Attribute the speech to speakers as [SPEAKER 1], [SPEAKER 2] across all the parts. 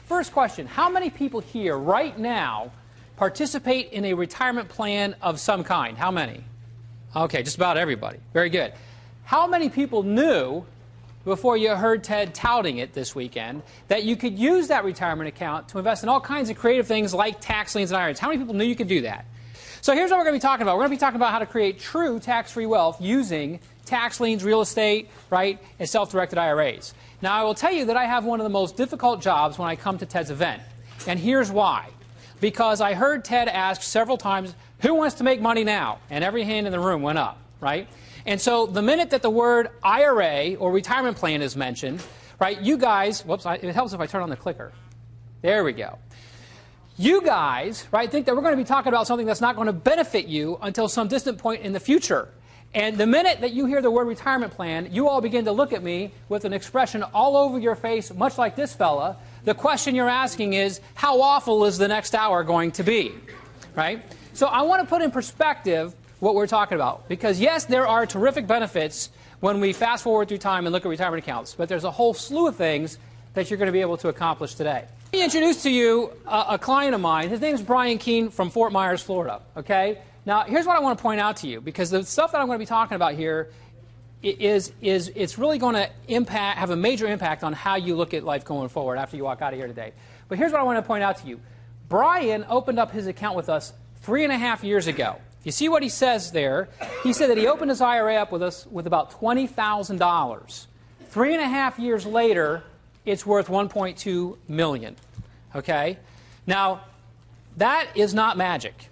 [SPEAKER 1] First question, how many people here right now participate in a retirement plan of some kind? How many? Okay, just about everybody. Very good. How many people knew, before you heard Ted touting it this weekend, that you could use that retirement account to invest in all kinds of creative things like tax liens and IRAs? How many people knew you could do that? So here's what we're going to be talking about. We're going to be talking about how to create true tax-free wealth using tax liens, real estate, right, and self-directed IRAs. Now, I will tell you that I have one of the most difficult jobs when I come to Ted's event. And here's why. Because I heard Ted ask several times, who wants to make money now? And every hand in the room went up, right? And so the minute that the word IRA or retirement plan is mentioned, right, you guys, whoops, it helps if I turn on the clicker. There we go. You guys, right, think that we're going to be talking about something that's not going to benefit you until some distant point in the future. And the minute that you hear the word retirement plan, you all begin to look at me with an expression all over your face, much like this fella. The question you're asking is, how awful is the next hour going to be? Right? So I want to put in perspective what we're talking about. Because yes, there are terrific benefits when we fast forward through time and look at retirement accounts. But there's a whole slew of things that you're going to be able to accomplish today. Let me introduce to you a client of mine. His name is Brian Keene from Fort Myers, Florida. Okay? Now, here's what I want to point out to you, because the stuff that I'm going to be talking about here is it's really going to have a major impact on how you look at life going forward after you walk out of here today. But here's what I want to point out to you. Brian opened up his account with us 3.5 years ago. You see what he says there? He said that he opened his IRA up with us with about $20,000. 3.5 years later, it's worth $1.2 million. Okay? Now, that is not magic.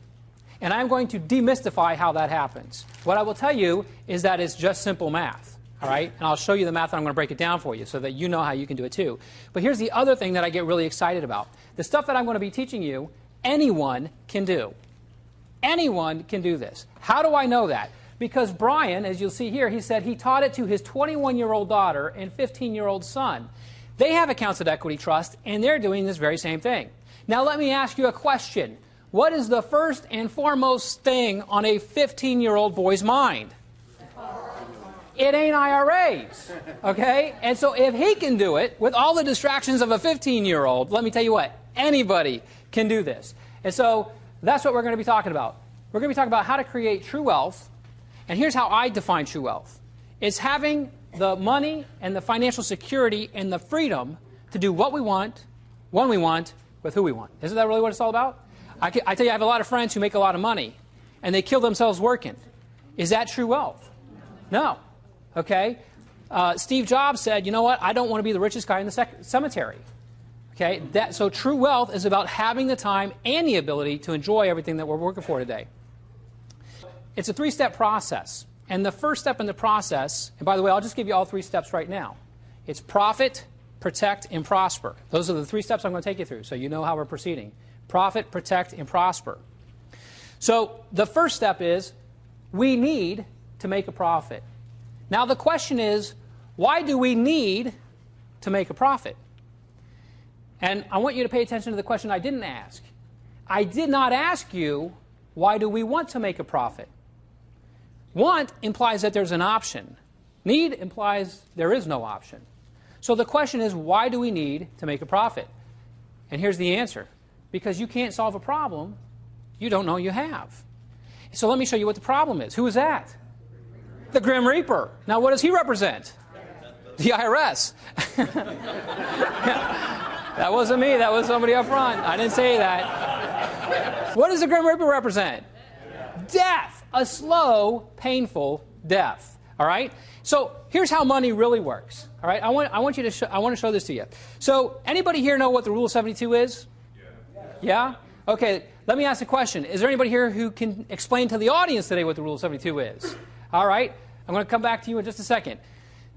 [SPEAKER 1] And I'm going to demystify how that happens. What I will tell you is that it's just simple math. All right? And I'll show you the math, and I'm going to break it down for you so that you know how you can do it too. But here's the other thing that I get really excited about. The stuff that I'm going to be teaching you, anyone can do. Anyone can do this. How do I know that? Because Brian, as you'll see here, he said he taught it to his 21-year-old daughter and 15-year-old son. They have accounts at Equity Trust, and they're doing this very same thing. Now let me ask you a question. What is the first and foremost thing on a 15-year-old boy's mind? It ain't IRAs, okay? And so if he can do it with all the distractions of a 15-year-old, let me tell you what, anybody can do this. And so that's what we're going to be talking about. We're going to be talking about how to create true wealth. And here's how I define true wealth. It's having the money and the financial security and the freedom to do what we want, when we want, with who we want. Isn't that really what it's all about? I tell you, I have a lot of friends who make a lot of money, and they kill themselves working. Is that true wealth? No. Okay? Steve Jobs said, you know what, I don't want to be the richest guy in the cemetery. Okay? So true wealth is about having the time and the ability to enjoy everything that we're working for today. It's a three-step process. And the first step in the process, and by the way, I'll just give you all 3 steps right now. It's profit, protect, and prosper. Those are the 3 steps I'm going to take you through, so you know how we're proceeding. Profit, protect, and prosper. So the first step is we need to make a profit. Now the question is, why do we need to make a profit? And I want you to pay attention to the question I didn't ask. I did not ask you, why do we want to make a profit? Want implies that there's an option. Need implies there is no option. So the question is, why do we need to make a profit? And here's the answer. Because you can't solve a problem you don't know you have. So let me show you what the problem is. Who is that? The Grim Reaper. Now what does he represent? The IRS. That wasn't me. That was somebody up front. I didn't say that. What does the Grim Reaper represent? Death. A slow, painful death. All right? So here's how money really works. All right? I want to show this to you. So anybody here know what the Rule of 72 is? Yeah? Okay, let me ask a question. Is there anybody here who can explain to the audience today what the Rule of 72 is? All right? I'm going to come back to you in just a second.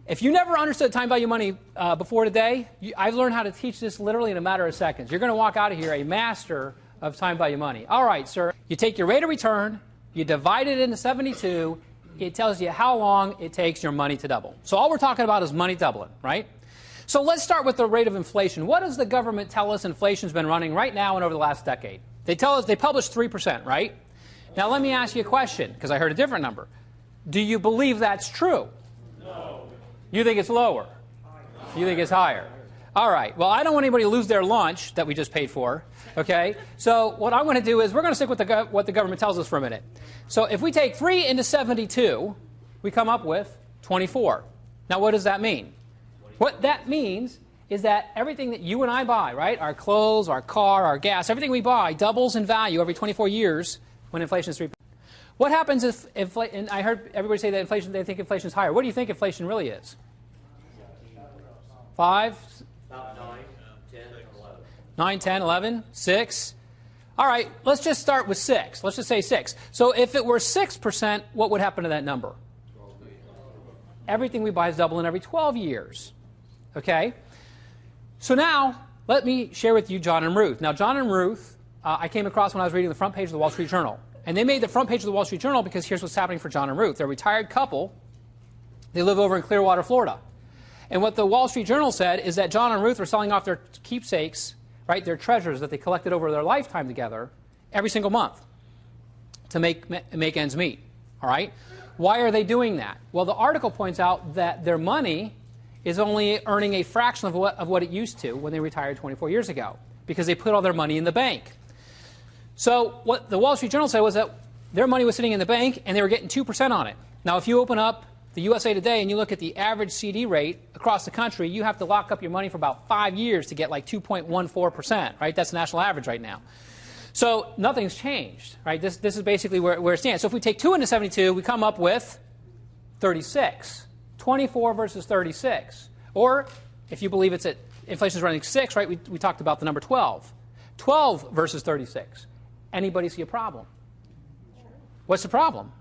[SPEAKER 1] If you never understood time value money before today, I've learned how to teach this literally in a matter of seconds. You're going to walk out of here a master of time value money. All right, sir. You take your rate of return, you divide it into 72, it tells you how long it takes your money to double. So all we're talking about is money doubling, right? So let's start with the rate of inflation. What does the government tell us inflation's been running right now and over the last decade? They tell us, they publish 3%, right? Now let me ask you a question, because I heard a different number. Do you believe that's true? No. You think it's lower? You think it's higher? All right. Well, I don't want anybody to lose their lunch that we just paid for. Okay. So what I'm going to do is we're going to stick with what the government tells us for a minute. So if we take 3 into 72, we come up with 24. Now, what does that mean? What that means is that everything that you and I buy, right, our clothes, our car, our gas, everything we buy doubles in value every 24 years when inflation is 3%. What happens if and I heard everybody say that inflation, they think inflation is higher. What do you think inflation really is? 5?
[SPEAKER 2] About 9, 10, 11.
[SPEAKER 1] 9, 10, 11, 6. All right, let's just start with 6. Let's just say 6. So if it were 6%, what would happen to that number? Everything we buy is doubling every 12 years. Okay? So now, let me share with you John and Ruth. Now, John and Ruth, I came across when I was reading the front page of the Wall Street Journal. And they made the front page of the Wall Street Journal because here's what's happening for John and Ruth. They're a retired couple. They live over in Clearwater, Florida. And what the Wall Street Journal said is that John and Ruth were selling off their keepsakes, right, their treasures that they collected over their lifetime together every single month to make ends meet. All right? Why are they doing that? Well, the article points out that their money is only earning a fraction of what it used to when they retired 24 years ago because they put all their money in the bank. So what the Wall Street Journal said was that their money was sitting in the bank and they were getting 2% on it. Now, if you open up the USA Today and you look at the average CD rate across the country, you have to lock up your money for about 5 years to get like 2.14%, right? That's the national average right now. So nothing's changed, right? This is basically where it stands. So if we take 2 into 72, we come up with 36. 24 versus 36. Or if you believe it's at inflation is running 6, right? We talked about the number 12. 12 versus 36. Anybody see a problem? What's the problem?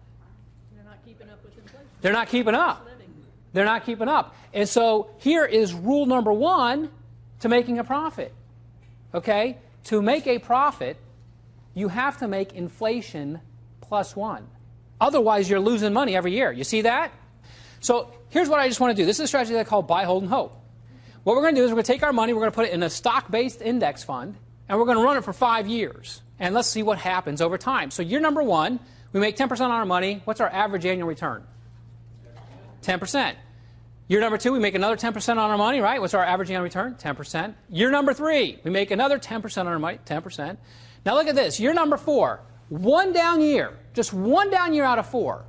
[SPEAKER 3] Keeping up with inflation.
[SPEAKER 1] They're not keeping up. They're not keeping up. And so here is rule number 1 to making a profit. Okay? To make a profit, you have to make inflation plus 1. Otherwise, you're losing money every year. You see that? So here's what I just want to do. This is a strategy that I call buy, hold, and hope. What we're going to do is we're going to take our money, we're going to put it in a stock-based index fund, and we're going to run it for 5 years. And let's see what happens over time. So year number 1, we make 10% on our money. What's our average annual return? 10%. Year number 2, we make another 10% on our money, right? What's our average annual return? 10%. Year number 3, we make another 10% on our money, 10%. Now look at this. Year number 4, one down year, just one down year out of 4.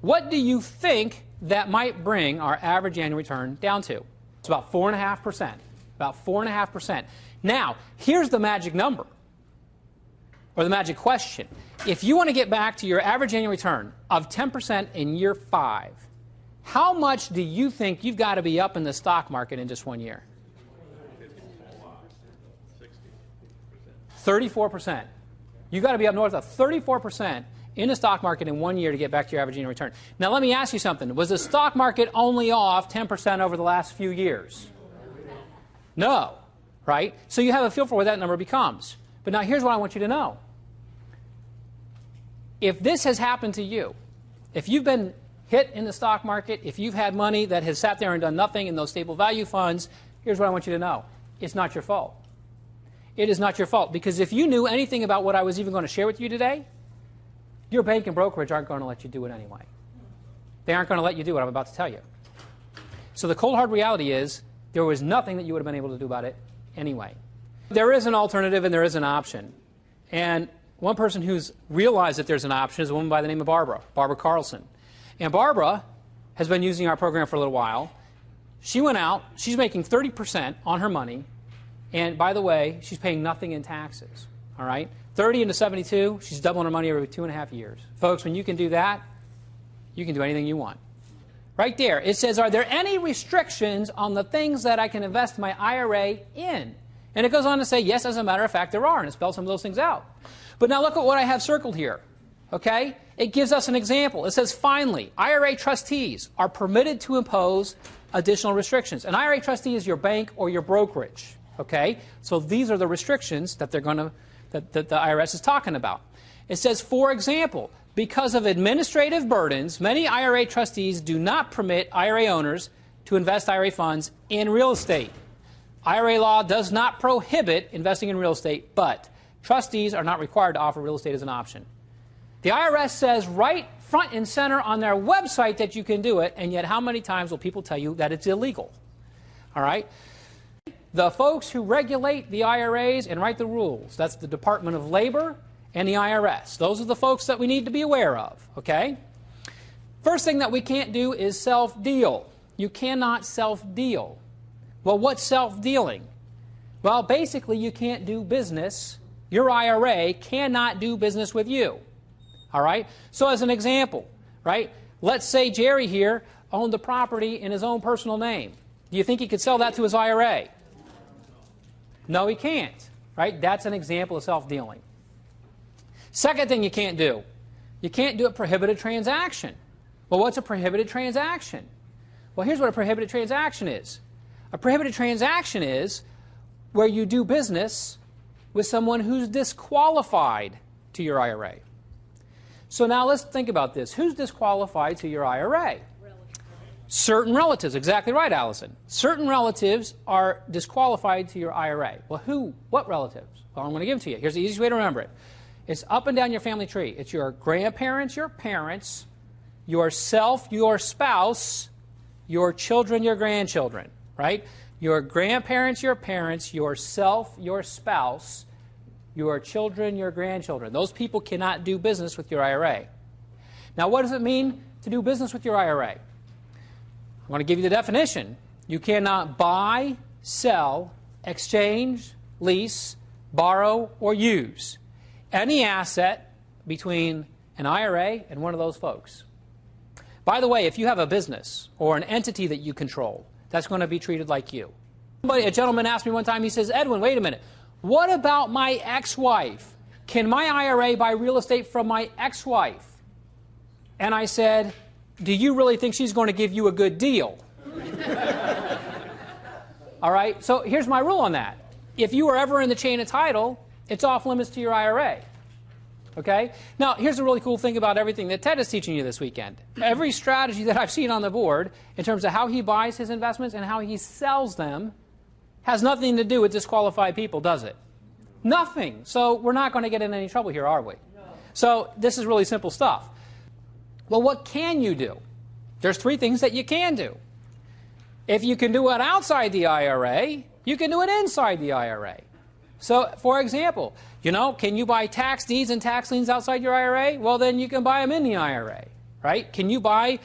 [SPEAKER 1] What do you think that might bring our average annual return down to? It's about 4.5%. About 4.5%. Now, here's the magic number, or the magic question. If you want to get back to your average annual return of 10% in year 5, how much do you think you've got to be up in the stock market in just 1 year? 34%. You've got to be up north of 34% in the stock market in 1 year to get back to your average annual return. Now, let me ask you something. Was the stock market only off 10% over the last few years? No. Right? So you have a feel for what that number becomes. But now here's what I want you to know. If this has happened to you, if you've been hit in the stock market, if you've had money that has sat there and done nothing in those stable value funds, here's what I want you to know. It's not your fault. It is not your fault. Because if you knew anything about what I was even going to share with you today, your bank and brokerage aren't going to let you do it anyway. They aren't going to let you do what I'm about to tell you. So the cold hard reality is there was nothing that you would have been able to do about it anyway. There is an alternative and there is an option. And one person who's realized that there's an option is a woman by the name of Barbara Carlson. And Barbara has been using our program for a little while. She went out, she's making 30% on her money, and by the way, she's paying nothing in taxes. All right? 30 into 72, she's doubling her money every 2.5 years. Folks, when you can do that, you can do anything you want. Right there, it says, are there any restrictions on the things that I can invest my IRA in? And it goes on to say, yes, as a matter of fact, there are, and it spells some of those things out. But now look at what I have circled here. Okay? It gives us an example. It says, finally, IRA trustees are permitted to impose additional restrictions. An IRA trustee is your bank or your brokerage. Okay? So these are the restrictions that they're going to that the IRS is talking about. It says, for example, because of administrative burdens, many IRA trustees do not permit IRA owners to invest IRA funds in real estate. IRA law does not prohibit investing in real estate, but trustees are not required to offer real estate as an option. The IRS says right front and center on their website that you can do it, and yet how many times will people tell you that it's illegal? All right? the folks who regulate the IRAs and write the rules, that's the Department of Labor and the IRS. Those are the folks that we need to be aware of, okay? First thing that we can't do is self-deal. You cannot self-deal. Well, what's self-dealing? Well, basically, you can't do business. Your IRA cannot do business with you. All right? So as an example, right, let's say Jerry here owned the property in his own personal name. Do you think he could sell that to his IRA? No, he can't. Right? That's an example of self-dealing. Second thing you can't do a prohibited transaction. Well, what's a prohibited transaction? Well, here's what a prohibited transaction is. A prohibited transaction is where you do business with someone who's disqualified to your IRA. So now let's think about this. Who's disqualified to your IRA? Certain relatives. Exactly right, Allison. Certain relatives are disqualified to your IRA. Well, who? What relatives? Well, I'm going to give it to you. Here's the easiest way to remember it. It's up and down your family tree. It's your grandparents, your parents, yourself, your spouse, your children, your grandchildren, right? Your grandparents, your parents, yourself, your spouse, your children, your grandchildren. Those people cannot do business with your IRA. Now, what does it mean to do business with your IRA? I want to give you the definition. You cannot buy, sell, exchange, lease, borrow, or use any asset between an IRA and one of those folks. By the way, if you have a business or an entity that you control, that's going to be treated like you. A gentleman asked me one time, he says, Edwin, wait a minute. What about my ex-wife? Can my IRA buy real estate from my ex-wife? And I said, do you really think she's going to give you a good deal? All right, so here's my rule on that. If you are ever in the chain of title, it's off limits to your IRA. Okay? Now, here's a really cool thing about everything that Ted is teaching you this weekend. Every strategy that I've seen on the board, in terms of how he buys his investments and how he sells them, has nothing to do with disqualified people, does it? Nothing. So we're not going to get in any trouble here, are we? No. So this is really simple stuff. Well, what can you do? There's three things that you can do. If you can do it outside the IRA, you can do it inside the IRA. So, for example, can you buy tax deeds and tax liens outside your IRA? Well, then you can buy them in the IRA, right? Can you buy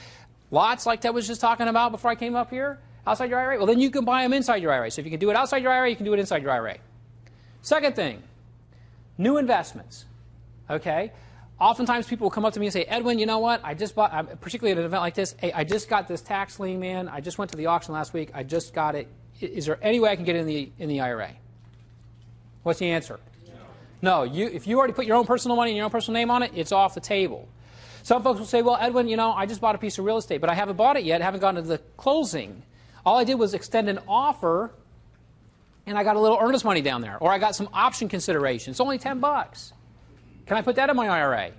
[SPEAKER 1] lots like Ted was just talking about before I came up here outside your IRA? Well, then you can buy them inside your IRA. So if you can do it outside your IRA, you can do it inside your IRA. Second thing, new investments, okay? Oftentimes people will come up to me and say, Edwin, you know what? I just bought, particularly at an event like this, hey, I just got this tax lien, man. I just went to the auction last week. I just got it. Is there any way I can get it in the IRA? What's the answer? No. If you already put your own personal money and your own personal name on it, it's off the table. Some folks will say, well, Edwin, I just bought a piece of real estate, but I haven't bought it yet. I haven't gotten to the closing. All I did was extend an offer, and I got a little earnest money down there, or I got some option consideration. It's only $10. Can I put that in my IRA?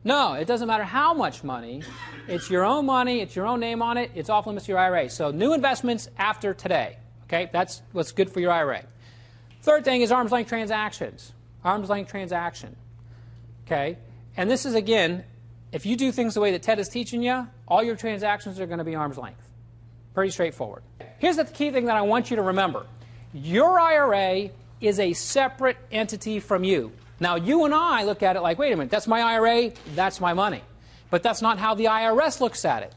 [SPEAKER 1] No, it doesn't matter how much money. It's your own money. It's your own name on it. It's off limits to your IRA. So new investments after today. Okay, that's what's good for your IRA. Third thing is arm's length transactions. Arm's length transaction. Okay, and this is, again, if you do things the way that Ted is teaching you, all your transactions are going to be arm's length. Pretty straightforward. Here's the key thing that I want you to remember. Your IRA is a separate entity from you. Now, you and I look at it like, wait a minute, that's my IRA, that's my money. But that's not how the IRS looks at it.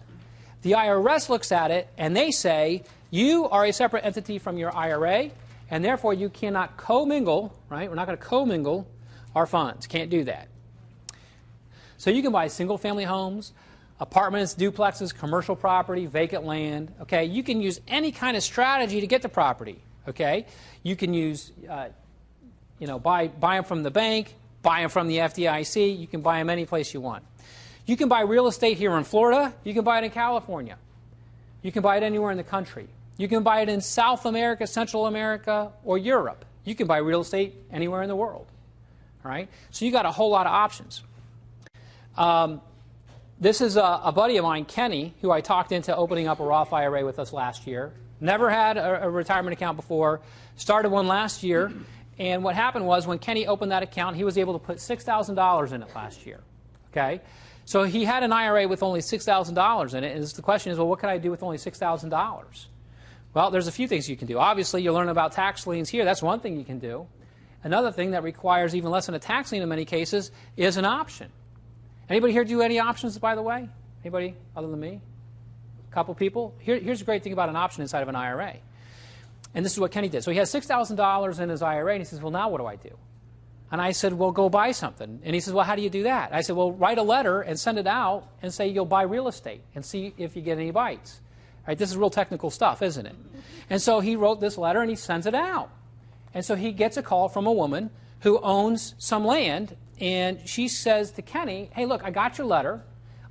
[SPEAKER 1] The IRS looks at it, and they say, you are a separate entity from your IRA, and therefore you cannot commingle, right? We're not going to commingle our funds. Can't do that. So you can buy single-family homes, apartments, duplexes, commercial property, vacant land. Okay, you can use any kind of strategy to get the property. Okay, you can use, buy them from the bank, buy them from the FDIC. You can buy them any place you want. You can buy real estate here in Florida. You can buy it in California. You can buy it anywhere in the country. You can buy it in South America, Central America, or Europe. You can buy real estate anywhere in the world. All right? So you got a whole lot of options. This is a buddy of mine, Kenny, who I talked into opening up a Roth IRA with us last year. Never had a retirement account before. Started one last year. And what happened was when Kenny opened that account, he was able to put $6,000 in it last year. Okay? So he had an IRA with only $6,000 in it. And the question is, well, what can I do with only $6,000? Well, there's a few things you can do. Obviously, you learn about tax liens here. That's one thing you can do. Another thing that requires even less than a tax lien in many cases is an option. Anybody here do any options, by the way? Anybody other than me? A couple people? Here's the great thing about an option inside of an IRA. And this is what Kenny did. So he has $6,000 in his IRA, and he says, well, now what do I do? And I said, well, go buy something. And he says, well, how do you do that? I said, well, write a letter and send it out and say you'll buy real estate and see if you get any bites. Right, this is real technical stuff, isn't it? And so he wrote this letter and he sends it out. And so he gets a call from a woman who owns some land, and she says to Kenny, hey, look, I got your letter.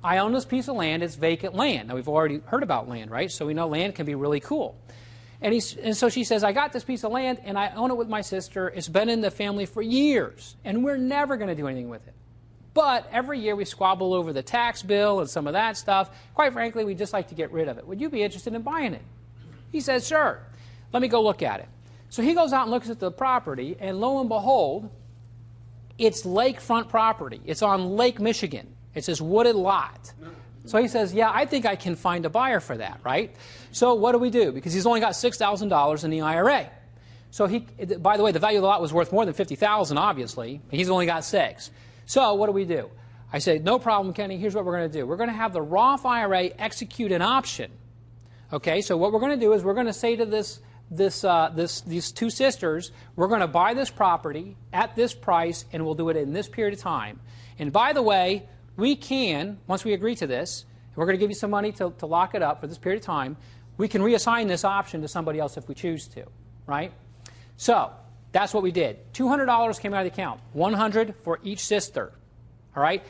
[SPEAKER 1] I own this piece of land. It's vacant land. Now, we've already heard about land, right? So we know land can be really cool. And so she says, I got this piece of land, and I own it with my sister. It's been in the family for years, and we're never going to do anything with it. But every year we squabble over the tax bill and some of that stuff. Quite frankly, we'd just like to get rid of it. Would you be interested in buying it? He says, sure. Let me go look at it. So he goes out and looks at the property, and lo and behold, it's lakefront property. It's on Lake Michigan. It's this wooded lot. So he says, yeah, I think I can find a buyer for that, right? So what do? Because he's only got $6,000 in the IRA. So by the way, the value of the lot was worth more than $50,000, obviously. He's only got $6,000. So what do? I say, no problem, Kenny. Here's what we're going to do. We're going to have the Roth IRA execute an option. Okay, so what we're going to do is we're going to say to these two sisters, we're going to buy this property at this price, and we'll do it in this period of time. And by the way, we can, once we agree to this, we're going to give you some money to lock it up for this period of time, we can reassign this option to somebody else if we choose to, right? So that's what we did. $200 came out of the account, $100 for each sister. All right?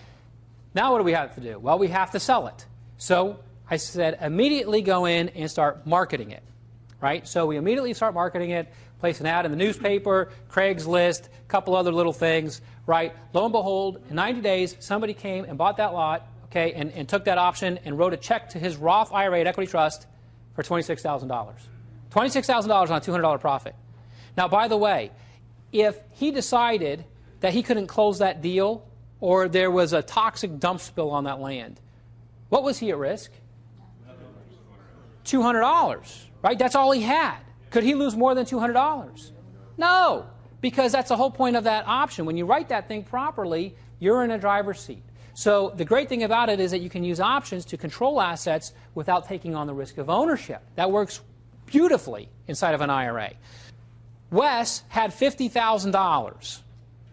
[SPEAKER 1] Now what do we have to do? Well, we have to sell it. So I said immediately go in and start marketing it. Right? So we immediately start marketing it, place an ad in the newspaper, Craigslist, a couple other little things. Right? Lo and behold, in 90 days, somebody came and bought that lot, okay, and took that option and wrote a check to his Roth IRA at Equity Trust for $26,000. $26,000 on a $200 profit. Now, by the way, if he decided that he couldn't close that deal or there was a toxic dump spill on that land, what was he at risk? $200, right? That's all he had. Could he lose more than $200? No, because that's the whole point of that option. When you write that thing properly, you're in a driver's seat. So the great thing about it is that you can use options to control assets without taking on the risk of ownership. That works beautifully inside of an IRA. Wes had $50,000,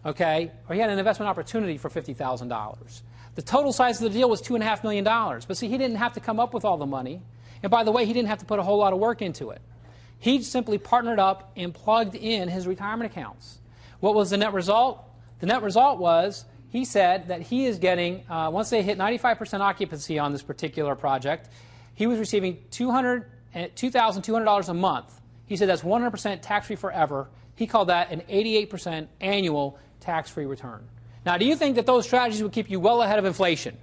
[SPEAKER 1] okay, or he had an investment opportunity for $50,000. The total size of the deal was $2.5 million. But see, he didn't have to come up with all the money. And by the way, he didn't have to put a whole lot of work into it. He simply partnered up and plugged in his retirement accounts. What was the net result? The net result was he said that he is getting, once they hit 95% occupancy on this particular project, he was receiving $2,200 a month. He said that's 100% tax-free forever. He called that an 88% annual tax-free return. Now, do you think that those strategies would keep you well ahead of inflation?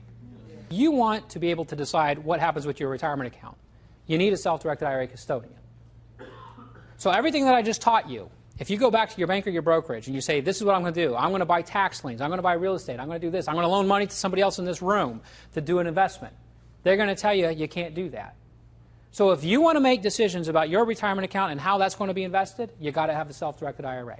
[SPEAKER 1] You want to be able to decide what happens with your retirement account. You need a self-directed IRA custodian. So everything that I just taught you, if you go back to your bank or your brokerage and you say, this is what I'm going to do. I'm going to buy tax liens. I'm going to buy real estate. I'm going to do this. I'm going to loan money to somebody else in this room to do an investment. They're going to tell you you can't do that. So if you want to make decisions about your retirement account and how that's going to be invested, you've got to have the self-directed IRA.